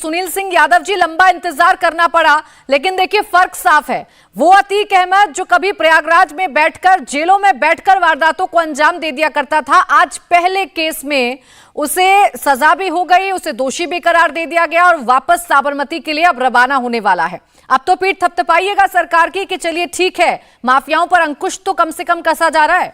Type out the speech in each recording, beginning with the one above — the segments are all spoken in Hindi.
सुनील सिंह यादव जी, लंबा इंतजार करना पड़ा, लेकिन देखिए फर्क साफ है। वो अतीक अहमद जो कभी प्रयागराज में बैठकर जेलों में बैठकर वारदातों को अंजाम दे दिया करता था, आज पहले केस में उसे सजा भी हो गई, उसे दोषी भी करार दे दिया गया और वापस साबरमती के लिए अब रवाना होने वाला है। अब तो पीठ थपथपाइएगा सरकार की कि चलिए ठीक है, माफियाओं पर अंकुश तो कम से कम कसा जा रहा है।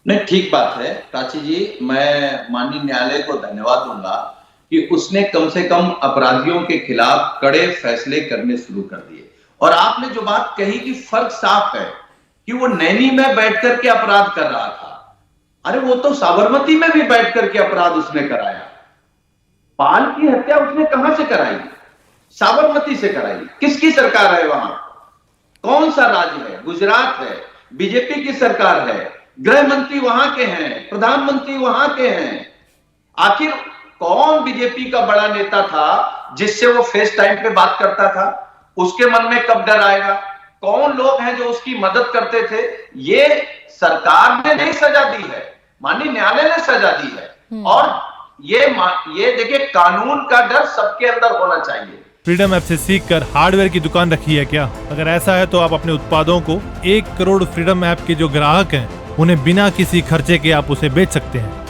नहीं, ठीक बात है प्राची जी, मैं माननीय न्यायालय को धन्यवाद दूंगा कि उसने कम से कम अपराधियों के खिलाफ कड़े फैसले करने शुरू कर दिए। और आपने जो बात कही कि फर्क साफ है कि वो नैनी में बैठ करके अपराध कर रहा था, अरे वो तो साबरमती में भी बैठ करके अपराध उसने कराया। पाल की हत्या उसने कहां से कराई? साबरमती से कराई। किसकी सरकार है वहां? कौन सा राज्य है? गुजरात है, बीजेपी की सरकार है, गृह मंत्री वहां के हैं, प्रधानमंत्री वहां के हैं। आखिर कौन बीजेपी का बड़ा नेता था जिससे वो फेस टाइम पे बात करता था? उसके मन में कब डर आएगा? कौन लोग हैं जो उसकी मदद करते थे? ये सरकार ने नहीं सजा दी है, माननीय न्यायालय ने सजा दी है। और ये देखिए, कानून का डर सबके अंदर होना चाहिए। फ्रीडम ऐप से सीखकर हार्डवेयर की दुकान रखी है क्या? अगर ऐसा है तो आप अपने उत्पादों को 1 करोड़ फ्रीडम ऐप के जो ग्राहक हैं उन्हें बिना किसी खर्चे के आप उसे बेच सकते हैं।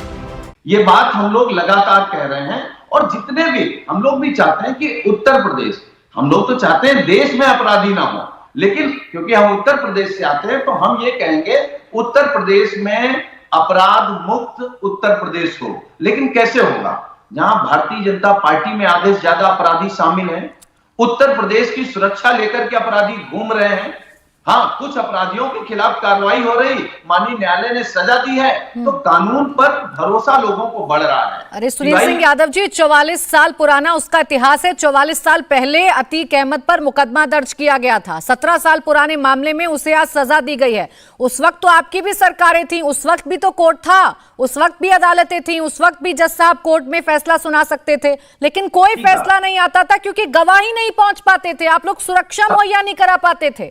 ये बात हम लोग लगातार कह रहे हैं और जितने भी हम लोग भी चाहते हैं कि उत्तर प्रदेश, हम लोग तो चाहते हैं देश में अपराधी ना हो, लेकिन क्योंकि हम उत्तर प्रदेश से आते हैं तो हम ये कहेंगे उत्तर प्रदेश में अपराध मुक्त उत्तर प्रदेश हो। लेकिन कैसे होगा? जहां भारतीय जनता पार्टी में आधे से ज्यादा अपराधी शामिल हैं, उत्तर प्रदेश की सुरक्षा लेकर के अपराधी घूम रहे हैं। हाँ, कुछ अपराधियों के खिलाफ कार्रवाई हो रही, माननीय न्यायालय ने सजा दी है, तो कानून पर भरोसा लोगों को बढ़ रहा है। अरे सुनील सिंह यादव जी, 44 साल पुराना उसका इतिहास है। 44 साल पहले अतीक अहमद पर मुकदमा दर्ज किया गया था। 17 साल पुराने मामले में उसे आज सजा दी गई है। उस वक्त तो आपकी भी सरकारें थी, उस वक्त भी तो कोर्ट था, उस वक्त भी अदालतें थी, उस वक्त भी जज साहब कोर्ट में फैसला सुना सकते थे, लेकिन कोई फैसला नहीं आता था क्योंकि गवाह ही नहीं पहुंच पाते थे, आप लोग सुरक्षा मुहैया नहीं करा पाते थे।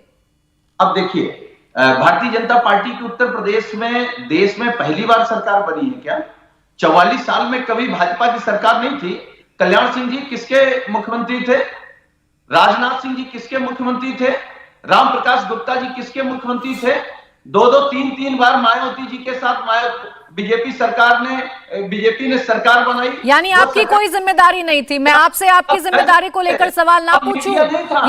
अब देखिए, भारतीय जनता पार्टी की उत्तर प्रदेश में देश में पहली बार सरकार बनी है क्या? 44 साल में कभी भाजपा की सरकार नहीं थी। कल्याण सिंह जी किसके मुख्यमंत्री थे? राजनाथ सिंह जी किसके मुख्यमंत्री थे? राम प्रकाश गुप्ता जी किसके मुख्यमंत्री थे? 2-2, 3-3 बार मायावती जी के साथ बीजेपी ने सरकार बनाई। यानी आपकी कोई जिम्मेदारी नहीं थी। मैं आपसे आपकी जिम्मेदारी को लेकर सवाल ना पूछूं,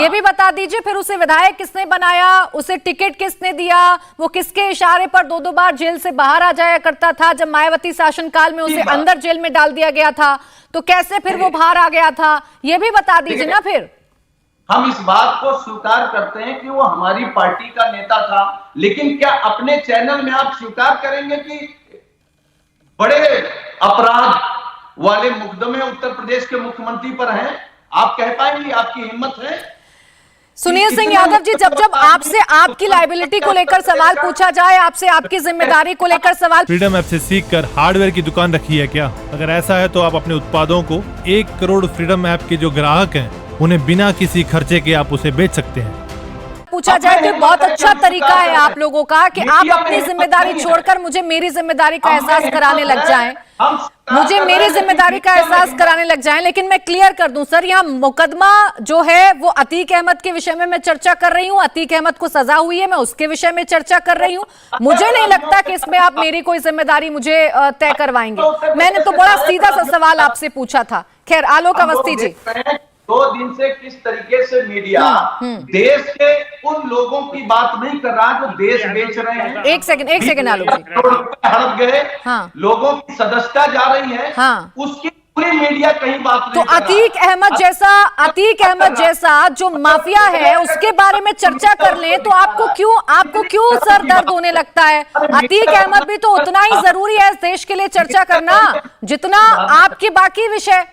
ये भी बता दीजिए फिर उसे विधायक किसने बनाया, उसे टिकट किसने दिया, वो किसके इशारे पर 2-2 बार जेल से बाहर आ जाया करता था? जब मायावती शासनकाल में उसे अंदर जेल में डाल दिया गया था तो कैसे फिर वो बाहर आ गया था, ये भी बता दीजिए ना। फिर हम इस बात को स्वीकार करते हैं कि वो हमारी पार्टी का नेता था, लेकिन क्या अपने चैनल में आप स्वीकार करेंगे कि बड़े अपराध वाले मुकदमे उत्तर प्रदेश के मुख्यमंत्री पर हैं? आप कह पाएंगे? आपकी हिम्मत है? सुनील सिंह यादव जी, जब जब आपसे आपकी लायबिलिटी को लेकर सवाल पूछा जाए, आपसे आपकी जिम्मेदारी को लेकर सवाल। फ्रीडम ऐप से सीखकर हार्डवेयर की दुकान रखी है क्या? अगर ऐसा है तो आप अपने उत्पादों को 1 करोड़ फ्रीडम ऐप के जो ग्राहक हैं उन्हें बिना किसी खर्चे के आप उसे बेच सकते हैं। पूछा जाए तो बहुत अच्छा तरीका है आप लोगों का कि आप अपनी जिम्मेदारी छोड़कर मुझे मेरी जिम्मेदारी का एहसास कराने लग जाएं, मुझे मेरी जिम्मेदारी का एहसास कराने लग जाएं। लेकिन मैं क्लियर कर दूं सर, यहाँ मुकदमा जो है वो अतीक अहमद के विषय में मैं चर्चा कर रही हूँ। अतीक अहमद को सजा हुई है, मैं उसके विषय में चर्चा कर रही हूँ। मुझे नहीं लगता कि इसमें आप मेरी कोई जिम्मेदारी मुझे तय करवाएंगे। मैंने तो बड़ा सीधा सा सवाल आपसे पूछा था। खैर, आलोक अवस्थी जी, 2 दिन से किस तरीके से मीडिया देश के उन लोगों की बात नहीं कर रहा जो देश बेच रहे हैं। एक सेकंड आलोक जी, करोड़ रुपए हड़प गए, लोगों की सदस्यता जा रही है, उसकी पूरी मीडिया कहीं बात नहीं। तो अतीक अहमद जैसा जो माफिया है उसके बारे में चर्चा कर ले तो आपको क्यों सर दर्द होने लगता है? अतीक अहमद भी तो उतना ही जरूरी है इस देश के लिए चर्चा करना जितना आपके बाकी विषय।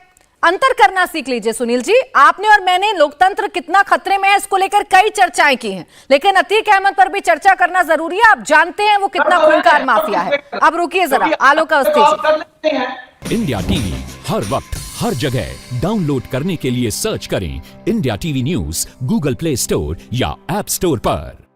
अंतर करना सीख लीजिए सुनील जी। आपने और मैंने लोकतंत्र कितना खतरे में है इसको लेकर कई चर्चाएं की हैं, लेकिन अतीक अहमद पर भी चर्चा करना जरूरी है। आप जानते हैं वो कितना खूंखार माफिया है। अब रुकिए जरा, आलोक अवस्थी जी। इंडिया टीवी हर वक्त हर जगह डाउनलोड करने के लिए सर्च करें India TV news Google play store या ऐप स्टोर पर।